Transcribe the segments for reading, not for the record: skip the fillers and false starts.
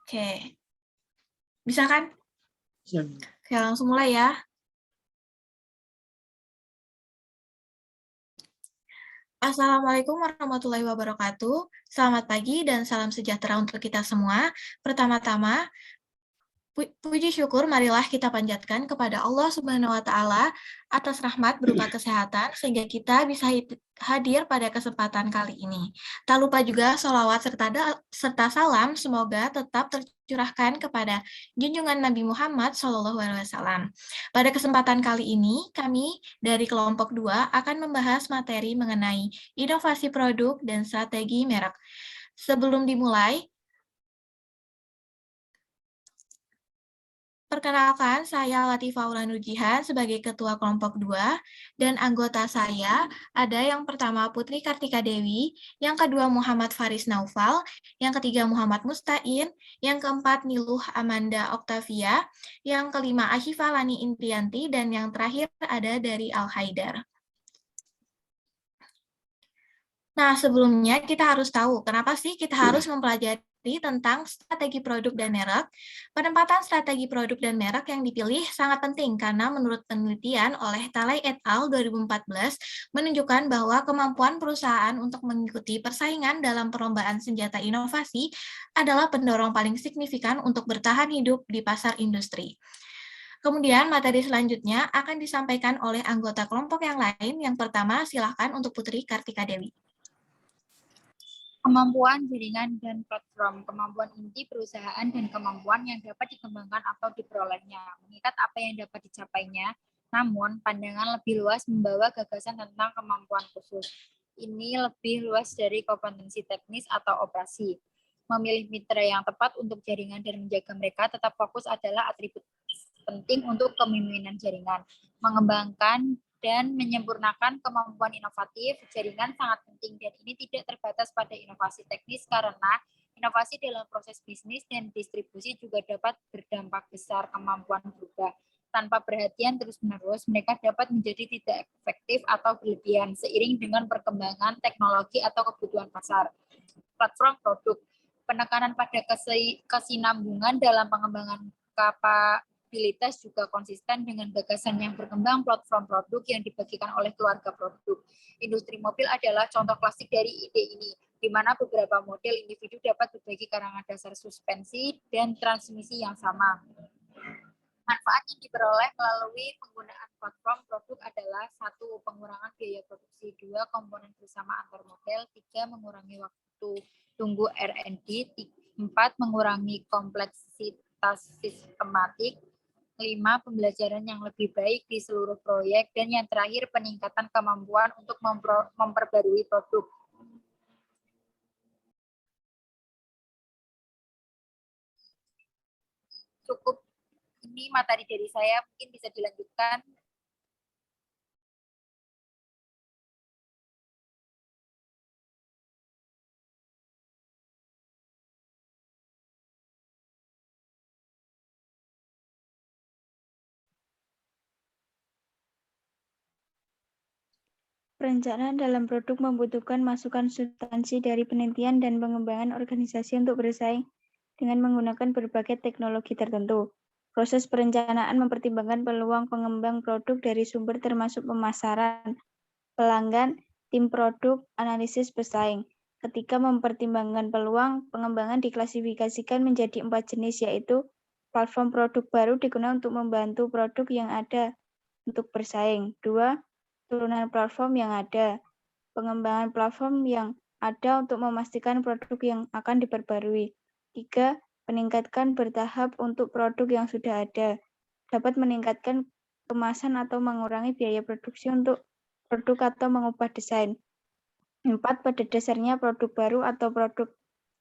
Oke. Bisa kan? Bisa. Oke, langsung mulai ya. Assalamualaikum warahmatullahi wabarakatuh. Selamat pagi dan salam sejahtera untuk kita semua. Pertama-tama, puji syukur marilah kita panjatkan kepada Allah Subhanahu wa Ta'ala atas rahmat berupa kesehatan sehingga kita bisa hadir pada kesempatan kali ini. Tak lupa juga sholawat serta salam semoga tetap tercurahkan kepada junjungan Nabi Muhammad SAW. Pada kesempatan kali ini, kami dari kelompok 2 akan membahas materi mengenai inovasi produk dan strategi merek. Sebelum dimulai, perkenalkan, saya Latifah Ulanur Jihan sebagai Ketua Kelompok 2, dan anggota saya ada yang pertama Putri Kartika Dewi, yang kedua Muhammad Faris Naufal, yang ketiga Muhammad Mustain, yang keempat Niluh Amanda Oktavia, yang kelima Ashifa Lani Intrianti, dan yang terakhir ada dari Al Haidar. Nah, sebelumnya kita harus tahu kenapa sih kita harus mempelajari tentang strategi produk dan merek. Penempatan strategi produk dan merek yang dipilih sangat penting karena menurut penelitian oleh Talay et al. 2014 menunjukkan bahwa kemampuan perusahaan untuk mengikuti persaingan dalam perlombaan senjata inovasi adalah pendorong paling signifikan untuk bertahan hidup di pasar industri. Kemudian materi selanjutnya akan disampaikan oleh anggota kelompok yang lain. Yang pertama, silakan untuk Putri Kartika Dewi. Kemampuan jaringan dan platform, kemampuan inti perusahaan dan kemampuan yang dapat dikembangkan atau diperolehnya, mengikat apa yang dapat dicapainya, namun pandangan lebih luas membawa gagasan tentang kemampuan khusus. Ini lebih luas dari kompetensi teknis atau operasi. Memilih mitra yang tepat untuk jaringan dan menjaga mereka tetap fokus adalah atribut penting untuk kepemimpinan jaringan. Mengembangkan dan menyempurnakan kemampuan inovatif jaringan sangat penting, dan ini tidak terbatas pada inovasi teknis karena inovasi dalam proses bisnis dan distribusi juga dapat berdampak besar. Kemampuan berubah tanpa perhatian terus-menerus, mereka dapat menjadi tidak efektif atau berlebihan seiring dengan perkembangan teknologi atau kebutuhan pasar. Platform produk, penekanan pada kesinambungan dalam pengembangan kapabilitas juga konsisten dengan gagasan yang berkembang. Platform produk yang dibagikan oleh keluarga produk. Industri mobil adalah contoh klasik dari ide ini, di mana beberapa model individu dapat berbagi karangan dasar suspensi dan transmisi yang sama. Manfaat yang diperoleh melalui penggunaan platform produk adalah 1. Pengurangan biaya produksi, 2. Komponen bersama antar model, 3. Mengurangi waktu tunggu R&D, 4. Mengurangi kompleksitas sistematik, 5. Pembelajaran yang lebih baik di seluruh proyek, dan yang terakhir peningkatan kemampuan untuk memperbarui produk. Cukup ini materi dari saya, mungkin bisa dilanjutkan. Perencanaan dalam produk membutuhkan masukan substansi dari penelitian dan pengembangan organisasi untuk bersaing dengan menggunakan berbagai teknologi tertentu. Proses perencanaan mempertimbangkan peluang pengembang produk dari sumber termasuk pemasaran, pelanggan, tim produk, analisis pesaing. Ketika mempertimbangkan peluang, pengembangan diklasifikasikan menjadi 4 jenis, yaitu platform produk baru digunakan untuk membantu produk yang ada untuk bersaing. 2. Turunan platform yang ada. Pengembangan platform yang ada untuk memastikan produk yang akan diperbarui. 3. Meningkatkan bertahap untuk produk yang sudah ada. Dapat meningkatkan kemasan atau mengurangi biaya produksi untuk produk atau mengubah desain. 4. Pada dasarnya produk baru atau produk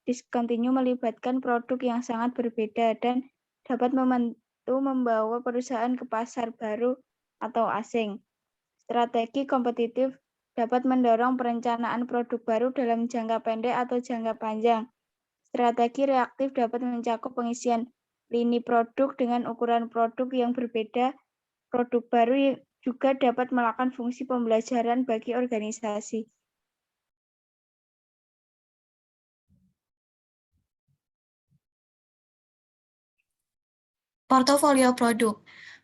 discontinue melibatkan produk yang sangat berbeda dan dapat membantu membawa perusahaan ke pasar baru atau asing. Strategi kompetitif dapat mendorong perencanaan produk baru dalam jangka pendek atau jangka panjang. Strategi reaktif dapat mencakup pengisian lini produk dengan ukuran produk yang berbeda. Produk baru juga dapat melakukan fungsi pembelajaran bagi organisasi. Portofolio produk.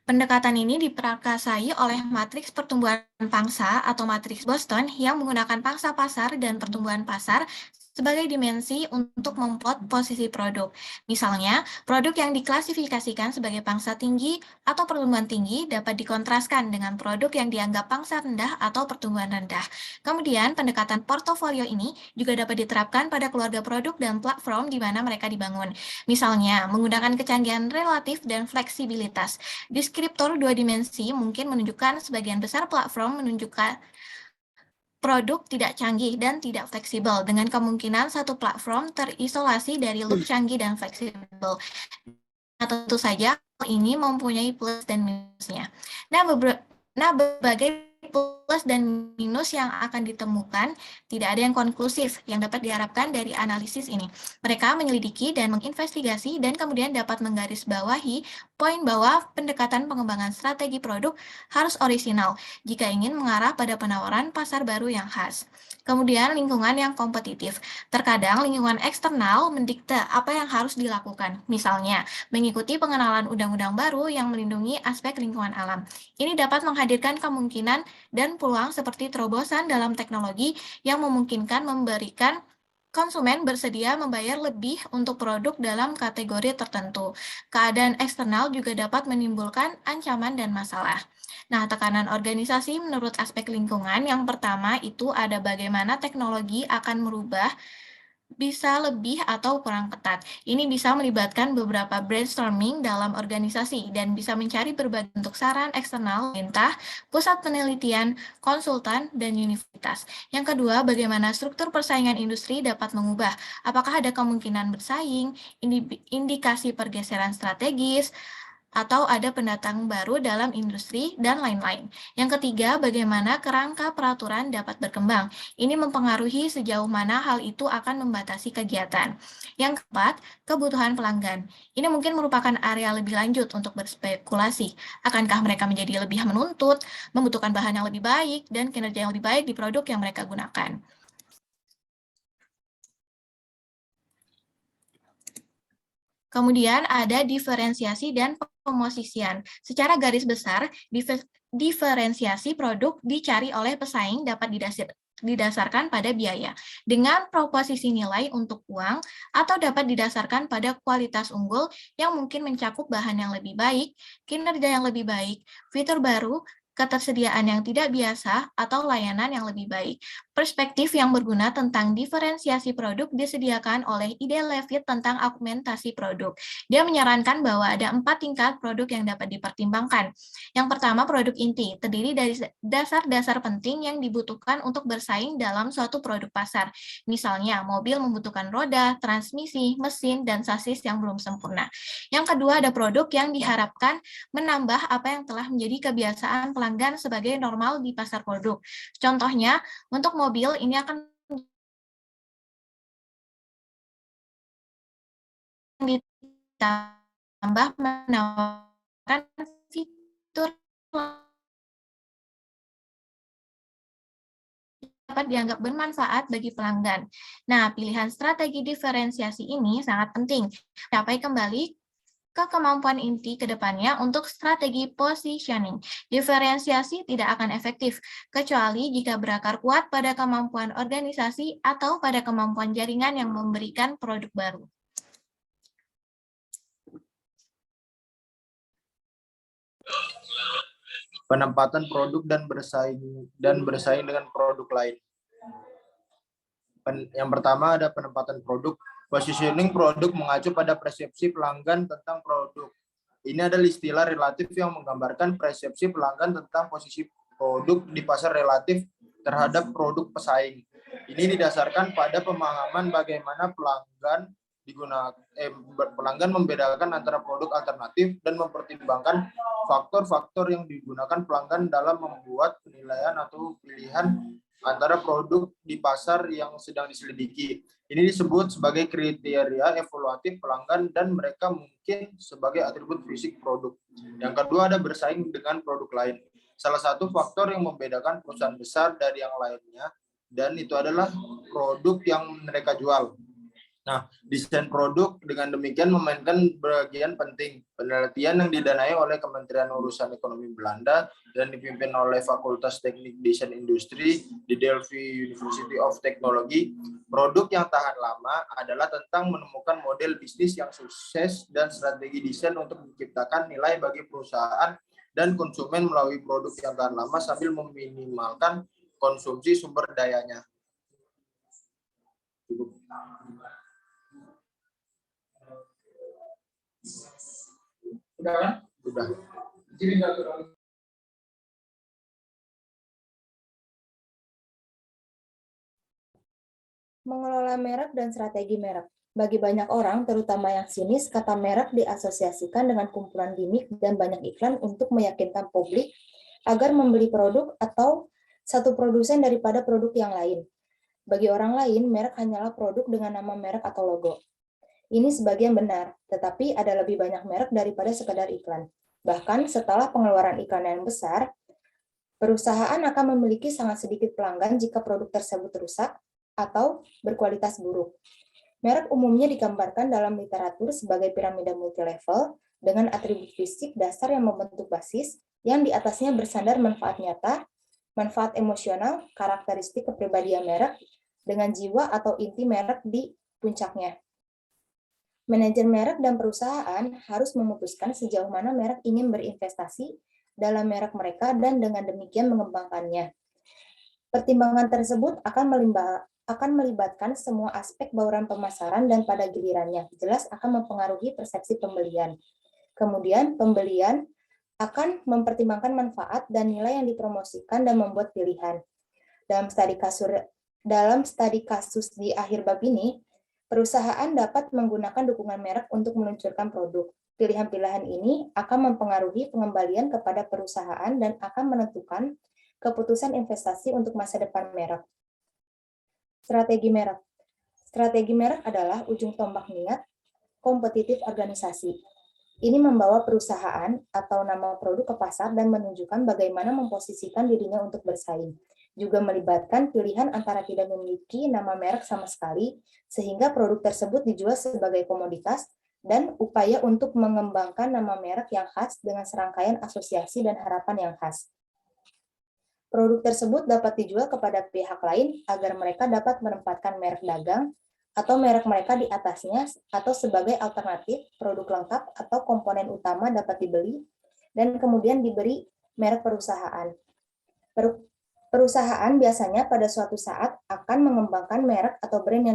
Pendekatan ini diprakarsai oleh matriks pertumbuhan pangsa atau matriks Boston yang menggunakan pangsa pasar dan pertumbuhan pasar sebagai dimensi untuk memplot posisi produk. Misalnya, produk yang diklasifikasikan sebagai pangsa tinggi atau pertumbuhan tinggi dapat dikontraskan dengan produk yang dianggap pangsa rendah atau pertumbuhan rendah. Kemudian, pendekatan portofolio ini juga dapat diterapkan pada keluarga produk dan platform di mana mereka dibangun. Misalnya, menggunakan kecanggihan relatif dan fleksibilitas. Deskriptor dua dimensi mungkin menunjukkan sebagian besar platform menunjukkan produk tidak canggih dan tidak fleksibel, dengan kemungkinan satu platform terisolasi dari loop canggih dan fleksibel. Nah, tentu saja ini mempunyai plus dan minusnya. Nah, berbagai plus dan minus yang akan ditemukan tidak ada yang konklusif yang dapat diharapkan dari analisis ini. Mereka menyelidiki dan menginvestigasi dan kemudian dapat menggarisbawahi poin bahwa pendekatan pengembangan strategi produk harus orisinal jika ingin mengarah pada penawaran pasar baru yang khas. Kemudian lingkungan yang kompetitif. Terkadang lingkungan eksternal mendikte apa yang harus dilakukan. Misalnya, mengikuti pengenalan undang-undang baru yang melindungi aspek lingkungan alam. Ini dapat menghadirkan kemungkinan dan peluang seperti terobosan dalam teknologi yang memungkinkan memberikan konsumen bersedia membayar lebih untuk produk dalam kategori tertentu. Keadaan eksternal juga dapat menimbulkan ancaman dan masalah. Nah, tekanan organisasi menurut aspek lingkungan yang pertama itu ada bagaimana teknologi akan merubah bisa lebih atau kurang ketat. Ini bisa melibatkan beberapa brainstorming dalam organisasi dan bisa mencari berbagai bentuk saran eksternal, pemerintah, pusat penelitian, konsultan, dan universitas. Yang kedua, bagaimana struktur persaingan industri dapat mengubah. Apakah ada kemungkinan bersaing, indikasi pergeseran strategis, atau ada pendatang baru dalam industri, dan lain-lain. Yang ketiga, bagaimana kerangka peraturan dapat berkembang. Ini mempengaruhi sejauh mana hal itu akan membatasi kegiatan. Yang keempat, kebutuhan pelanggan. Ini mungkin merupakan area lebih lanjut untuk berspekulasi. Akankah mereka menjadi lebih menuntut, membutuhkan bahan yang lebih baik, dan kinerja yang lebih baik di produk yang mereka gunakan. Kemudian ada diferensiasi dan pemosisian. Secara garis besar, diferensiasi produk dicari oleh pesaing dapat didasarkan pada biaya, dengan proposisi nilai untuk uang, atau dapat didasarkan pada kualitas unggul yang mungkin mencakup bahan yang lebih baik, kinerja yang lebih baik, fitur baru, ketersediaan yang tidak biasa, atau layanan yang lebih baik. Perspektif yang berguna tentang diferensiasi produk disediakan oleh ide Levitt tentang augmentasi produk. Dia menyarankan bahwa ada 4 tingkat produk yang dapat dipertimbangkan. Yang pertama, produk inti, terdiri dari dasar-dasar penting yang dibutuhkan untuk bersaing dalam suatu produk pasar. Misalnya, mobil membutuhkan roda, transmisi, mesin, dan sasis yang belum sempurna. Yang kedua, ada produk yang diharapkan menambah apa yang telah menjadi kebiasaan pelanggan sebagai normal di pasar produk. Contohnya, untuk mobil ini akan ditambah menawarkan fitur dapat dianggap bermanfaat bagi pelanggan. Nah, pilihan strategi diferensiasi ini sangat penting. Capai kembali ke kemampuan inti ke depannya untuk strategi positioning. Diferensiasi tidak akan efektif, kecuali jika berakar kuat pada kemampuan organisasi atau pada kemampuan jaringan yang memberikan produk baru. Penempatan produk dan bersaing dengan produk lain. Yang pertama ada penempatan produk. Positioning produk mengacu pada persepsi pelanggan tentang produk. Ini adalah istilah relatif yang menggambarkan persepsi pelanggan tentang posisi produk di pasar relatif terhadap produk pesaing. Ini didasarkan pada pemahaman bagaimana pelanggan membedakan antara produk alternatif dan mempertimbangkan faktor-faktor yang digunakan pelanggan dalam membuat penilaian atau pilihan antara produk di pasar yang sedang diselidiki. Ini disebut sebagai kriteria evaluatif pelanggan dan mereka mungkin sebagai atribut fisik produk. Yang kedua ada bersaing dengan produk lain. Salah satu faktor yang membedakan perusahaan besar dari yang lainnya dan itu adalah produk yang mereka jual. Desain produk dengan demikian memainkan bagian penting. Penelitian yang didanai oleh Kementerian Urusan Ekonomi Belanda dan dipimpin oleh Fakultas Teknik Desain Industri di Delft University of Technology. Produk yang tahan lama adalah tentang menemukan model bisnis yang sukses dan strategi desain untuk menciptakan nilai bagi perusahaan dan konsumen melalui produk yang tahan lama sambil meminimalkan konsumsi sumber dayanya. Sudah kan? Sudah. Mengelola merek dan strategi merek. Bagi banyak orang, terutama yang sinis, kata merek diasosiasikan dengan kumpulan gimmick dan banyak iklan untuk meyakinkan publik agar membeli produk atau satu produsen daripada produk yang lain. Bagi orang lain, merek hanyalah produk dengan nama merek atau logo. Ini sebagian benar, tetapi ada lebih banyak merek daripada sekadar iklan. Bahkan setelah pengeluaran iklan yang besar, perusahaan akan memiliki sangat sedikit pelanggan jika produk tersebut rusak atau berkualitas buruk. Merek umumnya digambarkan dalam literatur sebagai piramida multilevel dengan atribut fisik dasar yang membentuk basis, yang di atasnya bersandar manfaat nyata, manfaat emosional, karakteristik kepribadian merek, dengan jiwa atau inti merek di puncaknya. Manajer merek dan perusahaan harus memutuskan sejauh mana merek ingin berinvestasi dalam merek mereka dan dengan demikian mengembangkannya. Pertimbangan tersebut akan melibatkan semua aspek bauran pemasaran dan pada gilirannya jelas akan mempengaruhi persepsi pembelian. Kemudian pembelian akan mempertimbangkan manfaat dan nilai yang dipromosikan dan membuat pilihan. Dalam studi kasus di akhir bab ini, perusahaan dapat menggunakan dukungan merek untuk meluncurkan produk. Pilihan-pilihan ini akan mempengaruhi pengembalian kepada perusahaan dan akan menentukan keputusan investasi untuk masa depan merek. Strategi merek. Strategi merek adalah ujung tombak niat kompetitif organisasi. Ini membawa perusahaan atau nama produk ke pasar dan menunjukkan bagaimana memposisikan dirinya untuk bersaing. Juga melibatkan pilihan antara tidak memiliki nama merek sama sekali, sehingga produk tersebut dijual sebagai komoditas, dan upaya untuk mengembangkan nama merek yang khas dengan serangkaian asosiasi dan harapan yang khas. Produk tersebut dapat dijual kepada pihak lain agar mereka dapat menempatkan merek dagang atau merek mereka di atasnya, atau sebagai alternatif, produk lengkap atau komponen utama dapat dibeli, dan kemudian diberi merek perusahaan. Perusahaan biasanya pada suatu saat akan mengembangkan merek atau brand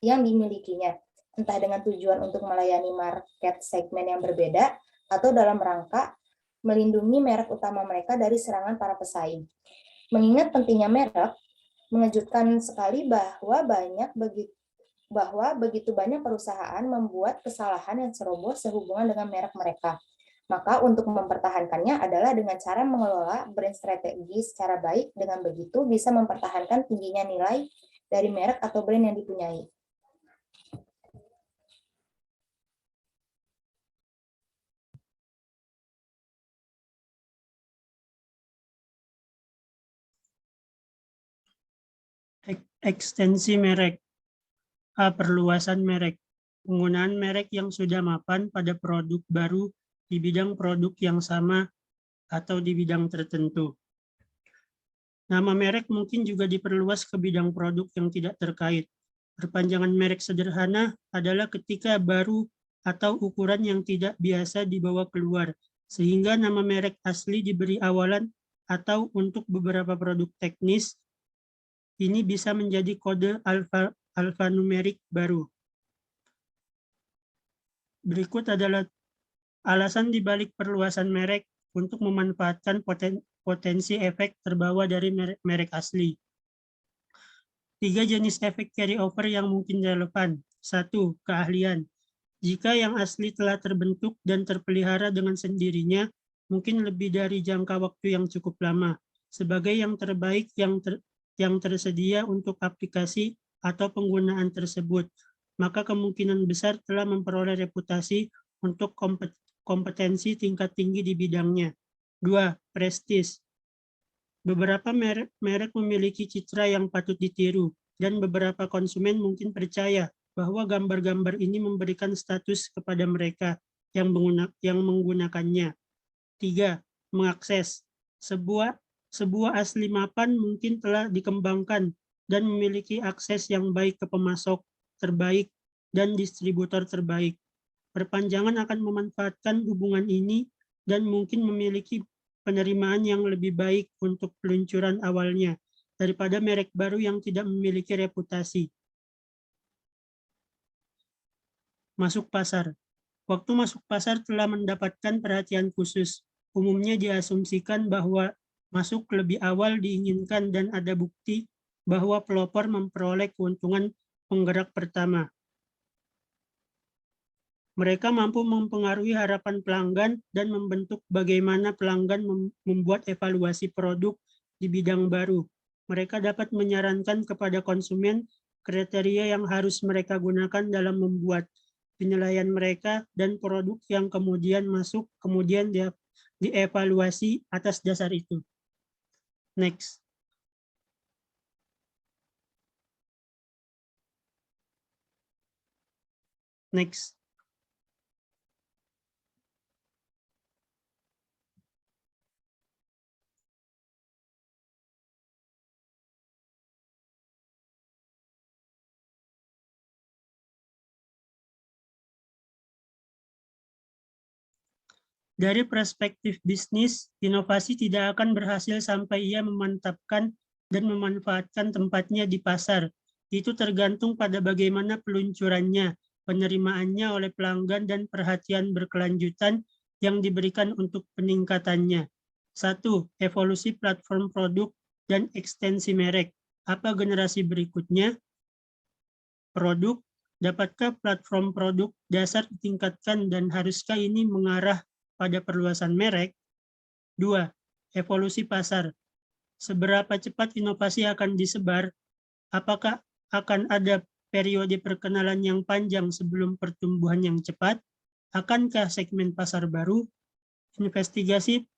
yang dimilikinya, entah dengan tujuan untuk melayani market segmen yang berbeda atau dalam rangka melindungi merek utama mereka dari serangan para pesaing. Mengingat pentingnya merek, mengejutkan sekali bahwa begitu banyak perusahaan membuat kesalahan yang ceroboh sehubungan dengan merek mereka. Maka untuk mempertahankannya adalah dengan cara mengelola brand strategi secara baik, dengan begitu bisa mempertahankan tingginya nilai dari merek atau brand yang dipunyai. Ekstensi merek. A. Perluasan merek. Penggunaan merek yang sudah mapan pada produk baru di bidang produk yang sama atau di bidang tertentu. Nama merek mungkin juga diperluas ke bidang produk yang tidak terkait. Perpanjangan merek sederhana adalah ketika baru atau ukuran yang tidak biasa dibawa keluar, sehingga nama merek asli diberi awalan atau untuk beberapa produk teknis, ini bisa menjadi kode alfanumerik baru. Berikut adalah alasan dibalik perluasan merek untuk memanfaatkan potensi efek terbawa dari merek asli. 3 jenis efek carryover yang mungkin relevan. 1. Keahlian. Jika yang asli telah terbentuk dan terpelihara dengan sendirinya, mungkin lebih dari jangka waktu yang cukup lama, sebagai yang terbaik yang tersedia untuk aplikasi atau penggunaan tersebut, maka kemungkinan besar telah memperoleh reputasi untuk kompetensi tingkat tinggi di bidangnya. 2. Prestis. Beberapa merek memiliki citra yang patut ditiru, dan beberapa konsumen mungkin percaya bahwa gambar-gambar ini memberikan status kepada mereka yang menggunakannya. 3. Mengakses. Sebuah asli mapan mungkin telah dikembangkan dan memiliki akses yang baik ke pemasok terbaik dan distributor terbaik. Perpanjangan akan memanfaatkan hubungan ini dan mungkin memiliki penerimaan yang lebih baik untuk peluncuran awalnya daripada merek baru yang tidak memiliki reputasi. Masuk pasar. Waktu masuk pasar telah mendapatkan perhatian khusus. Umumnya diasumsikan bahwa masuk lebih awal diinginkan dan ada bukti bahwa pelopor memperoleh keuntungan penggerak pertama. Mereka mampu mempengaruhi harapan pelanggan dan membentuk bagaimana pelanggan membuat evaluasi produk di bidang baru. Mereka dapat menyarankan kepada konsumen kriteria yang harus mereka gunakan dalam membuat penilaian mereka dan produk yang kemudian masuk, kemudian dievaluasi atas dasar itu. Next. Next. Dari perspektif bisnis, inovasi tidak akan berhasil sampai ia memantapkan dan memanfaatkan tempatnya di pasar. Itu tergantung pada bagaimana peluncurannya, penerimaannya oleh pelanggan, dan perhatian berkelanjutan yang diberikan untuk peningkatannya. 1. Evolusi platform produk dan ekstensi merek. Apa generasi berikutnya? Produk. Dapatkah platform produk dasar ditingkatkan dan haruskah ini mengarah pada perluasan merek? 2. Evolusi pasar. Seberapa cepat inovasi akan disebar? Apakah akan ada periode perkenalan yang panjang sebelum pertumbuhan yang cepat? Akankah segmen pasar baru? Investigasi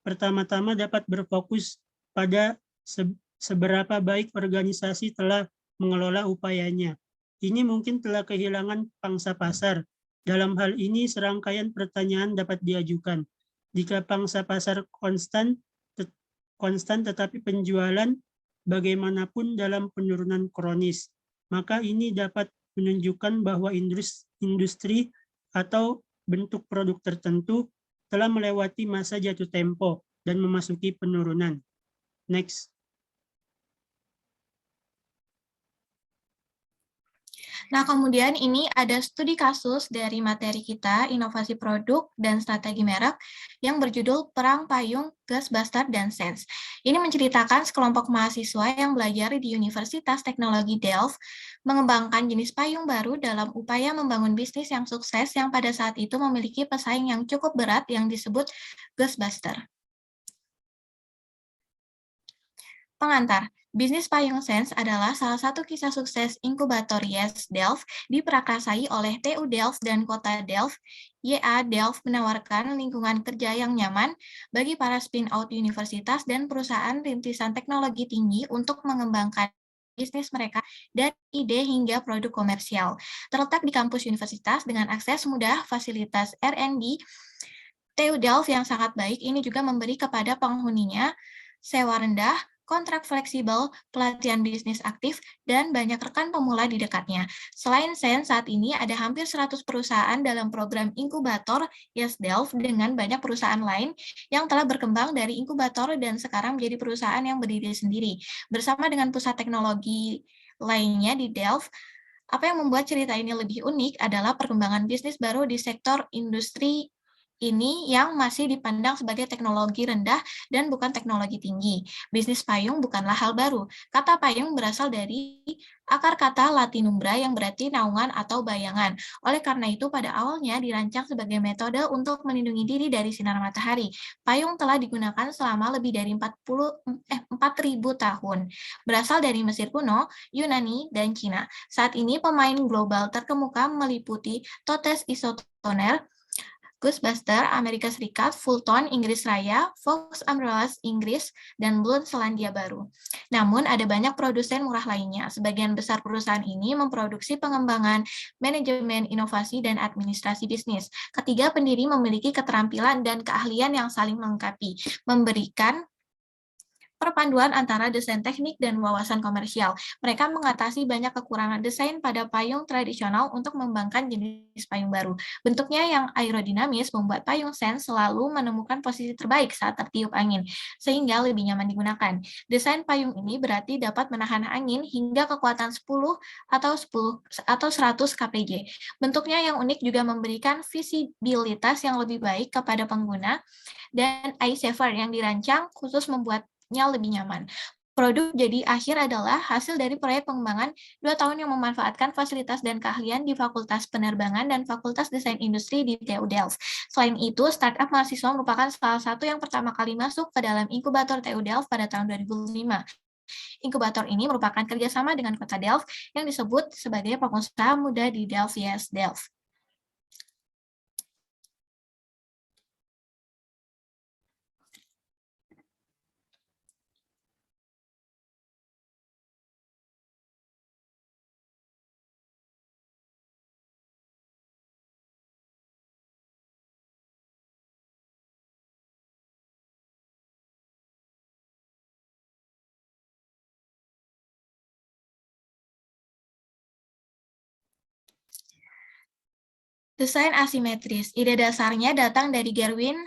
pertama-tama dapat berfokus pada seberapa baik organisasi telah mengelola upayanya. Ini mungkin telah kehilangan pangsa pasar. Dalam hal ini, serangkaian pertanyaan dapat diajukan. Jika pangsa pasar konstan tetapi penjualan bagaimanapun dalam penurunan kronis, maka ini dapat menunjukkan bahwa industri atau bentuk produk tertentu telah melewati masa jatuh tempo dan memasuki penurunan. Next. Nah, kemudian ini ada studi kasus dari materi kita, inovasi produk dan strategi merek, yang berjudul Perang Payung, Ghostbusters, dan Sense. Ini menceritakan sekelompok mahasiswa yang belajar di Universitas Teknologi Delft, mengembangkan jenis payung baru dalam upaya membangun bisnis yang sukses yang pada saat itu memiliki pesaing yang cukup berat yang disebut Ghostbusters. Pengantar, bisnis payung Sense adalah salah satu kisah sukses inkubator YES Delft diprakarsai oleh TU Delft dan Kota Delft. YA Delft menawarkan lingkungan kerja yang nyaman bagi para spin-out universitas dan perusahaan rintisan teknologi tinggi untuk mengembangkan bisnis mereka dari ide hingga produk komersial. Terletak di kampus universitas dengan akses mudah, fasilitas R&D, TU Delft yang sangat baik ini juga memberi kepada penghuninya sewa rendah, kontrak fleksibel, pelatihan bisnis aktif, dan banyak rekan pemula di dekatnya. Selain Sense, saat ini ada hampir 100 perusahaan dalam program inkubator YES Delft dengan banyak perusahaan lain yang telah berkembang dari inkubator dan sekarang menjadi perusahaan yang berdiri sendiri. Bersama dengan pusat teknologi lainnya di Delft, apa yang membuat cerita ini lebih unik adalah perkembangan bisnis baru di sektor industri ini yang masih dipandang sebagai teknologi rendah dan bukan teknologi tinggi. Bisnis payung bukanlah hal baru. Kata payung berasal dari akar kata Latinumbra yang berarti naungan atau bayangan. Oleh karena itu, pada awalnya dirancang sebagai metode untuk melindungi diri dari sinar matahari. Payung telah digunakan selama lebih dari 4.000 tahun. Berasal dari Mesir kuno, Yunani, dan Cina. Saat ini pemain global terkemuka meliputi Thales Isotoner, Ghostbuster Amerika Serikat, Fulton Inggris Raya, Fox Umbrellas Inggris, dan Blood Selandia Baru. Namun ada banyak produsen murah lainnya. Sebagian besar perusahaan ini memproduksi pengembangan, manajemen, inovasi, dan administrasi bisnis. Ketiga pendiri memiliki keterampilan dan keahlian yang saling melengkapi, memberikan perpaduan antara desain teknik dan wawasan komersial. Mereka mengatasi banyak kekurangan desain pada payung tradisional untuk mengembangkan jenis payung baru. Bentuknya yang aerodinamis membuat payung Sense selalu menemukan posisi terbaik saat tertiup angin, sehingga lebih nyaman digunakan. Desain payung ini berarti dapat menahan angin hingga kekuatan 10 atau 100 kpj. Bentuknya yang unik juga memberikan visibilitas yang lebih baik kepada pengguna dan eye saver yang dirancang khusus membuat lebih nyaman. Produk jadi akhir adalah hasil dari proyek pengembangan 2 tahun yang memanfaatkan fasilitas dan keahlian di Fakultas Penerbangan dan Fakultas Desain Industri di TU Delft. Selain itu, startup mahasiswa merupakan salah satu yang pertama kali masuk ke dalam inkubator TU Delft pada tahun 2005. Inkubator ini merupakan kerjasama dengan Kota Delft yang disebut sebagai pengusaha muda di Delft Yes Delft. Desain asimetris. Ide dasarnya datang dari Gerwin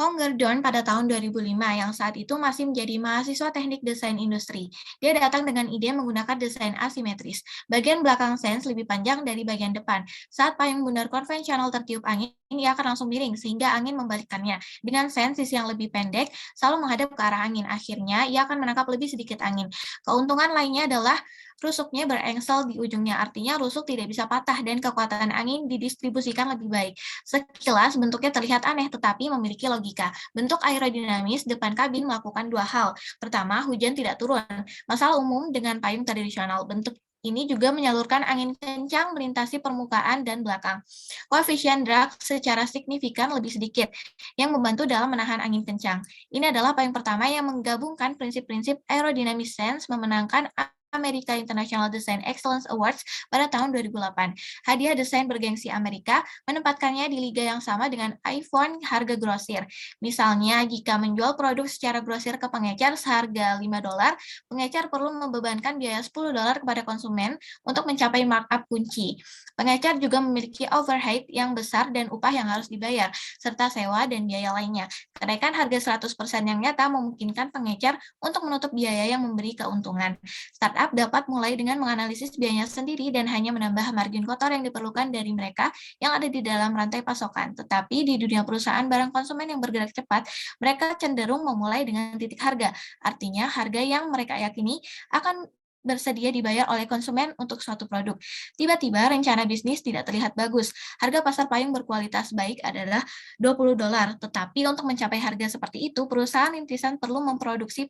Hongerdorn pada tahun 2005 yang saat itu masih menjadi mahasiswa teknik desain industri. Dia datang dengan ide menggunakan desain asimetris. Bagian belakang Sense lebih panjang dari bagian depan. Saat payung bundar konvensional tertiup angin, ia akan langsung miring sehingga angin membalikkannya. Dengan Sense sisi yang lebih pendek selalu menghadap ke arah angin. Akhirnya ia akan menangkap lebih sedikit angin. Keuntungan lainnya adalah rusuknya berengsel di ujungnya, artinya rusuk tidak bisa patah dan kekuatan angin didistribusikan lebih baik. Sekilas bentuknya terlihat aneh tetapi memiliki logika. Bentuk aerodinamis depan kabin melakukan 2 hal. Pertama, hujan tidak turun. Masalah umum dengan payung tradisional. Bentuk ini juga menyalurkan angin kencang melintasi permukaan dan belakang. Koefisien drag secara signifikan lebih sedikit, yang membantu dalam menahan angin kencang. Ini adalah payung pertama yang menggabungkan prinsip-prinsip aerodynamic Sense memenangkan America International Design Excellence Awards pada tahun 2008. Hadiah desain bergengsi Amerika menempatkannya di liga yang sama dengan iPhone harga grosir. Misalnya, jika menjual produk secara grosir ke pengecer seharga $5, pengecer perlu membebankan biaya $10 kepada konsumen untuk mencapai markup kunci. Pengecer juga memiliki overhead yang besar dan upah yang harus dibayar, serta sewa dan biaya lainnya. Kenaikan harga 100% yang nyata memungkinkan pengecer untuk menutup biaya yang memberi keuntungan. Startup dapat mulai dengan menganalisis biayanya sendiri dan hanya menambah margin kotor yang diperlukan dari mereka yang ada di dalam rantai pasokan. Tetapi di dunia perusahaan barang konsumen yang bergerak cepat, mereka cenderung memulai dengan titik harga. Artinya, harga yang mereka yakini akan bersedia dibayar oleh konsumen untuk suatu produk. Tiba-tiba rencana bisnis tidak terlihat bagus. Harga pasar payung berkualitas baik adalah $20, tetapi untuk mencapai harga seperti itu, perusahaan rintisan perlu memproduksi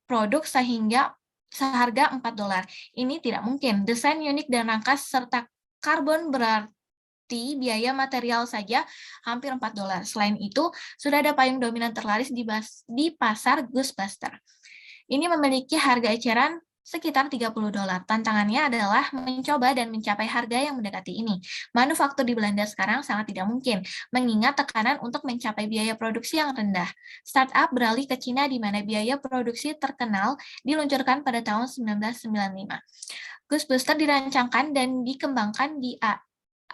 produk sehingga seharga $4. Ini tidak mungkin. Desain unik dan rangkas serta karbon berarti biaya material saja hampir $4. Selain itu, sudah ada payung dominan terlaris di pasar Ghostbuster. Ini memiliki harga eceran sekitar $30. Tantangannya adalah mencoba dan mencapai harga yang mendekati ini. Manufaktur di Belanda sekarang sangat tidak mungkin, mengingat tekanan untuk mencapai biaya produksi yang rendah. Startup beralih ke Cina di mana biaya produksi terkenal diluncurkan pada tahun 1995. Ghostbuster dirancangkan dan dikembangkan di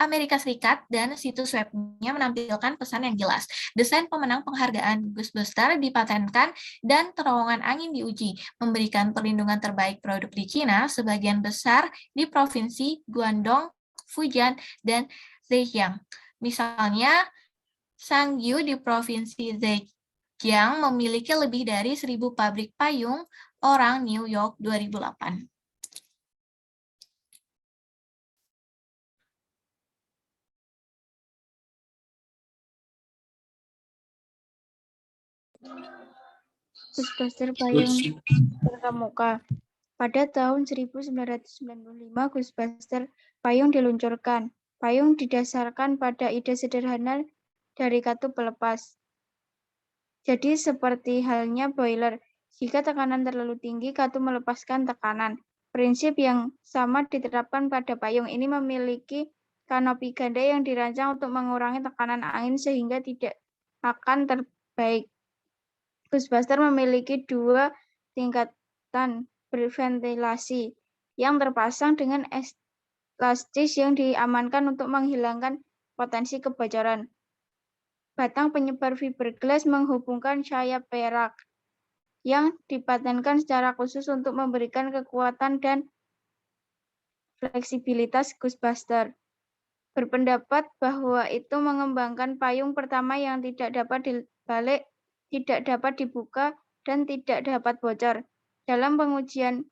Amerika Serikat dan situs webnya menampilkan pesan yang jelas. Desain pemenang penghargaan Ghostbuster dipatenkan dan terowongan angin diuji, memberikan perlindungan terbaik produk di Cina sebagian besar di provinsi Guangdong, Fujian, dan Zhejiang. Misalnya, Sangyu di provinsi Zhejiang memiliki lebih dari 1.000 pabrik payung orang New York 2008. Ghostbuster payung terkemuka. Pada tahun 1995, Ghostbuster payung diluncurkan. Payung didasarkan pada ide sederhana dari katup pelepas. Jadi seperti halnya boiler, jika tekanan terlalu tinggi, katup melepaskan tekanan. Prinsip yang sama diterapkan pada payung. Ini memiliki kanopi ganda yang dirancang untuk mengurangi tekanan angin sehingga tidak akan terbaik. Goosbuster memiliki 2 tingkatan berventilasi yang terpasang dengan elastis yang diamankan untuk menghilangkan potensi kebocoran. Batang penyebar fiberglass menghubungkan sayap perak yang dipatenkan secara khusus untuk memberikan kekuatan dan fleksibilitas Goosbuster. Berpendapat bahwa itu mengembangkan payung pertama yang tidak dapat dibalik, tidak dapat dibuka, dan tidak dapat bocor. Dalam pengujian,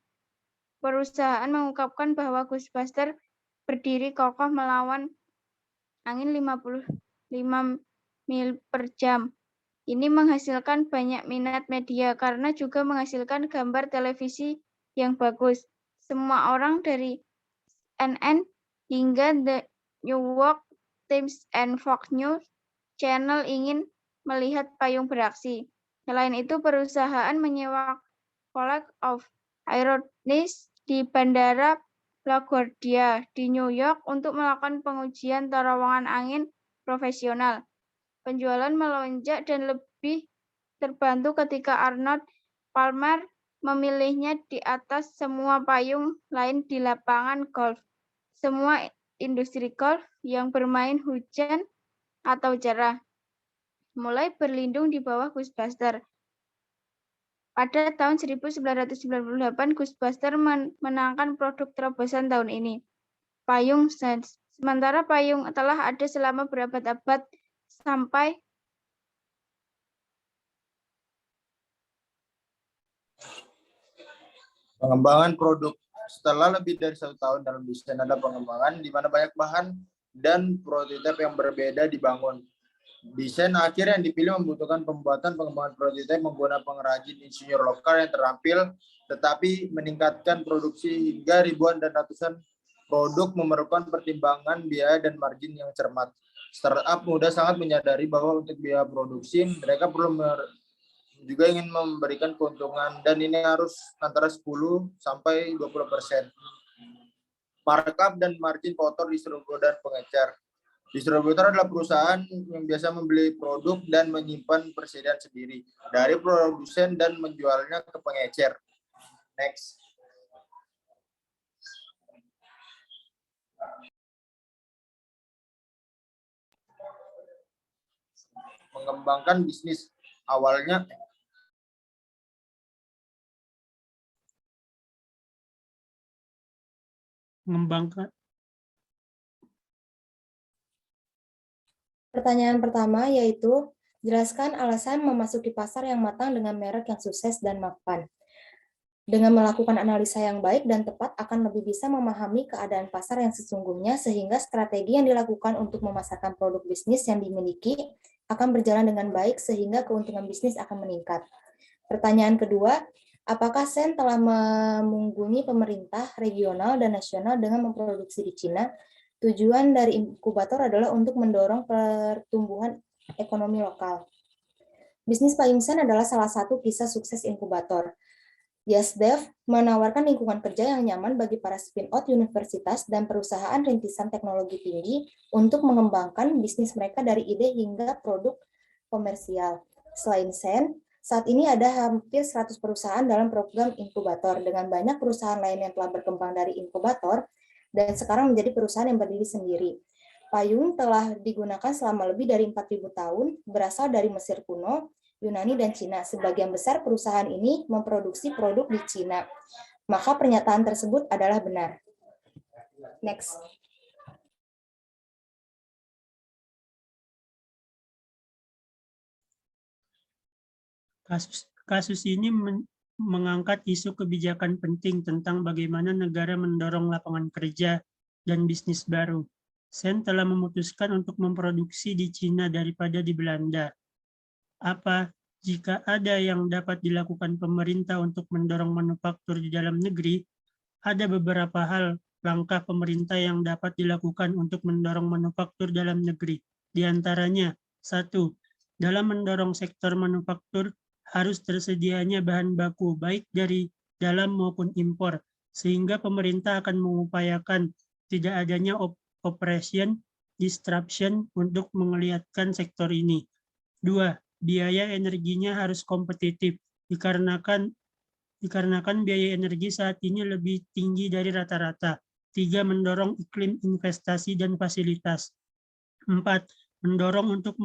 perusahaan mengungkapkan bahwa Goosbuster berdiri kokoh melawan angin 55 mil per jam. Ini menghasilkan banyak minat media karena juga menghasilkan gambar televisi yang bagus. Semua orang dari CNN hingga The New York Times and Fox News Channel ingin melihat payung beraksi. Selain itu, perusahaan menyewa College of Aeronautics di Bandara LaGuardia di New York untuk melakukan pengujian terowongan angin profesional. Penjualan melonjak dan lebih terbantu ketika Arnold Palmer memilihnya di atas semua payung lain di lapangan golf. Semua industri golf yang bermain hujan atau cerah mulai berlindung di bawah Goosbuster. Pada tahun 1998, Goosbuster menangkan produk terobosan tahun ini, payung Sense. Sementara payung telah ada selama berabad-abad sampai pengembangan produk. Setelah lebih dari 1 tahun dalam desain ada pengembangan di mana banyak bahan dan prototipe yang berbeda dibangun. Desain akhir yang dipilih membutuhkan pembuatan pengembangan prototipe menggunakan pengrajin insinyur lokal yang terampil, tetapi meningkatkan produksi hingga ribuan dan ratusan produk memerlukan pertimbangan biaya dan margin yang cermat. Startup muda sangat menyadari bahwa untuk biaya produksi mereka perlu juga ingin memberikan keuntungan dan ini harus antara 10 sampai 20%. Markup dan margin kotor distributor dan pengecer. Distributor adalah perusahaan yang biasa membeli produk dan menyimpan persediaan sendiri dari produsen dan menjualnya ke pengecer. Next. Mengembangkan bisnis awalnya mengembangkan. Pertanyaan pertama yaitu, jelaskan alasan memasuki pasar yang matang dengan merek yang sukses dan mapan. Dengan melakukan analisa yang baik dan tepat akan lebih bisa memahami keadaan pasar yang sesungguhnya sehingga strategi yang dilakukan untuk memasarkan produk bisnis yang dimiliki akan berjalan dengan baik sehingga keuntungan bisnis akan meningkat. Pertanyaan kedua, apakah Sen telah mengunjungi pemerintah regional dan nasional dengan memproduksi di Cina? Tujuan dari inkubator adalah untuk mendorong pertumbuhan ekonomi lokal. Bisnis payung Sen adalah salah satu kisah sukses inkubator. YesDev menawarkan lingkungan kerja yang nyaman bagi para spin-out universitas dan perusahaan rintisan teknologi tinggi untuk mengembangkan bisnis mereka dari ide hingga produk komersial. Selain Sen, saat ini ada hampir 100 perusahaan dalam program inkubator dengan banyak perusahaan lain yang telah berkembang dari inkubator dan sekarang menjadi perusahaan yang berdiri sendiri. Payung telah digunakan selama lebih dari 4.000 tahun, berasal dari Mesir kuno, Yunani, dan Cina. Sebagian besar perusahaan ini memproduksi produk di Cina. Maka pernyataan tersebut adalah benar. Next. Kasus ini mengangkat isu kebijakan penting tentang bagaimana negara mendorong lapangan kerja dan bisnis baru. Sen telah memutuskan untuk memproduksi di Cina daripada di Belanda. Apa jika ada yang dapat dilakukan pemerintah untuk mendorong manufaktur di dalam negeri? Ada beberapa hal langkah pemerintah yang dapat dilakukan untuk mendorong manufaktur dalam negeri. Di antaranya, 1. Dalam mendorong sektor manufaktur, harus tersedianya bahan baku baik dari dalam maupun impor, sehingga pemerintah akan mengupayakan tidak adanya operation disruption untuk menggeliatkan sektor ini. 2. Biaya energinya harus kompetitif, dikarenakan biaya energi saat ini lebih tinggi dari rata-rata. 3. Mendorong iklim investasi dan fasilitas. 4. Mendorong untuk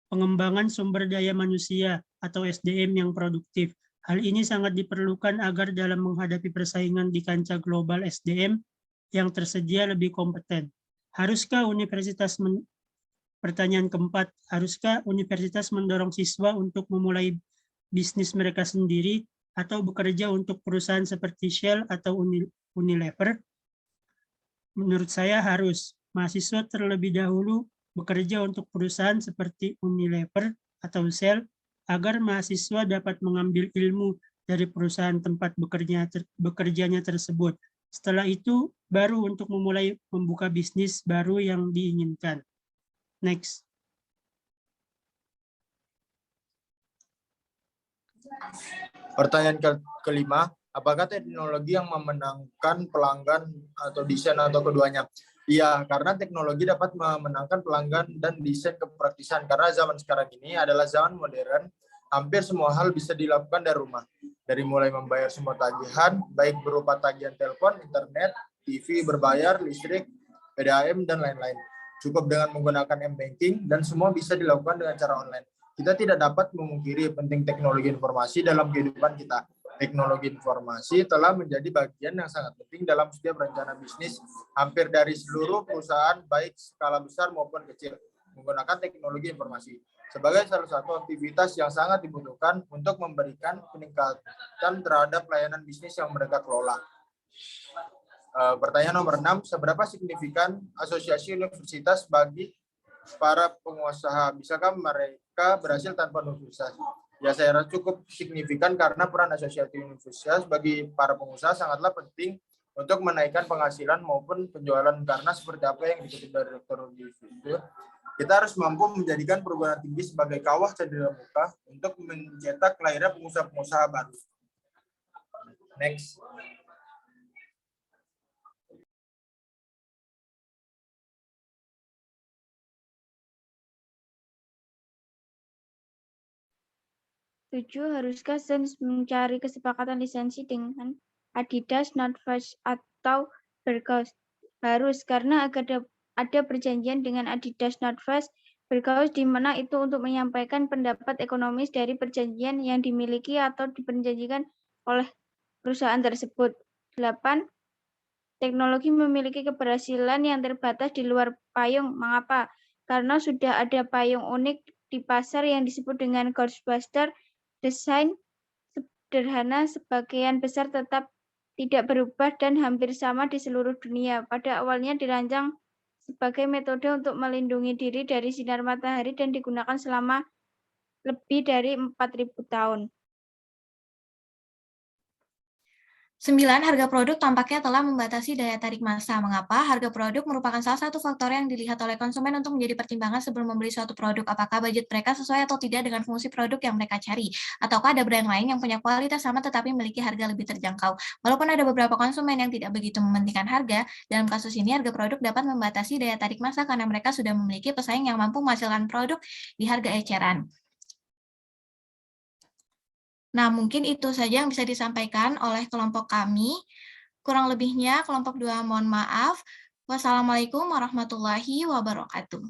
pengembangan sumber daya manusia atau SDM yang produktif. Hal ini sangat diperlukan agar dalam menghadapi persaingan di kancah global SDM yang tersedia lebih kompeten. Pertanyaan keempat, haruskah universitas mendorong siswa untuk memulai bisnis mereka sendiri atau bekerja untuk perusahaan seperti Shell atau Unilever? Menurut saya harus. Mahasiswa terlebih dahulu bekerja untuk perusahaan seperti Unilever atau Shell agar mahasiswa dapat mengambil ilmu dari perusahaan tempat bekerjanya tersebut. Setelah itu, baru untuk memulai membuka bisnis baru yang diinginkan. Next. Pertanyaan kelima, apakah teknologi yang memenangkan pelanggan atau desain atau keduanya? Iya, karena teknologi dapat memenangkan pelanggan dan desain kepraktisan. Karena zaman sekarang ini adalah zaman modern, hampir semua hal bisa dilakukan dari rumah. Dari mulai membayar semua tagihan, baik berupa tagihan telepon, internet, TV, berbayar, listrik, PDAM, dan lain-lain. Cukup dengan menggunakan m-banking dan semua bisa dilakukan dengan cara online. Kita tidak dapat memungkiri penting teknologi informasi dalam kehidupan kita. Teknologi informasi telah menjadi bagian yang sangat penting dalam setiap rencana bisnis hampir dari seluruh perusahaan baik skala besar maupun kecil menggunakan teknologi informasi sebagai salah satu aktivitas yang sangat dibutuhkan untuk memberikan peningkatan terhadap layanan bisnis yang mereka kelola. Pertanyaan nomor 6, seberapa signifikan asosiasi universitas bagi para pengusaha? Bisakah mereka berhasil tanpa universitas? Ya, saya rasa cukup signifikan karena peran asosiasi universitas bagi para pengusaha sangatlah penting untuk menaikkan penghasilan maupun penjualan, karena seperti apa yang dikutip dari Dr. Yusuf, kita harus mampu menjadikan perguruan tinggi sebagai kawah cendera muka untuk mencetak kelahiran pengusaha-pengusaha baru. Next. Haruskah Sains mencari kesepakatan lisensi dengan Adidas, North Face, atau Berghaus? Harus, karena ada perjanjian dengan Adidas, North Face, Berghaus, di mana itu untuk menyampaikan pendapat ekonomis dari perjanjian yang dimiliki atau diperjanjikan oleh perusahaan tersebut. 8. Teknologi memiliki keberhasilan yang terbatas di luar payung. Mengapa? Karena sudah ada payung unik di pasar yang disebut dengan Ghostbuster. Desain sederhana sebagian besar tetap tidak berubah dan hampir sama di seluruh dunia. Pada awalnya dirancang sebagai metode untuk melindungi diri dari sinar matahari dan digunakan selama lebih dari 4.000 tahun. 9. Harga produk tampaknya telah membatasi daya tarik massa. Mengapa? Harga produk merupakan salah satu faktor yang dilihat oleh konsumen untuk menjadi pertimbangan sebelum membeli suatu produk. Apakah budget mereka sesuai atau tidak dengan fungsi produk yang mereka cari? Ataukah ada brand lain yang punya kualitas sama tetapi memiliki harga lebih terjangkau? Walaupun ada beberapa konsumen yang tidak begitu mementingkan harga, dalam kasus ini harga produk dapat membatasi daya tarik massa karena mereka sudah memiliki pesaing yang mampu menghasilkan produk di harga eceran. Nah, mungkin itu saja yang bisa disampaikan oleh kelompok kami. Kurang lebihnya, kelompok 2 mohon maaf. Wassalamualaikum warahmatullahi wabarakatuh.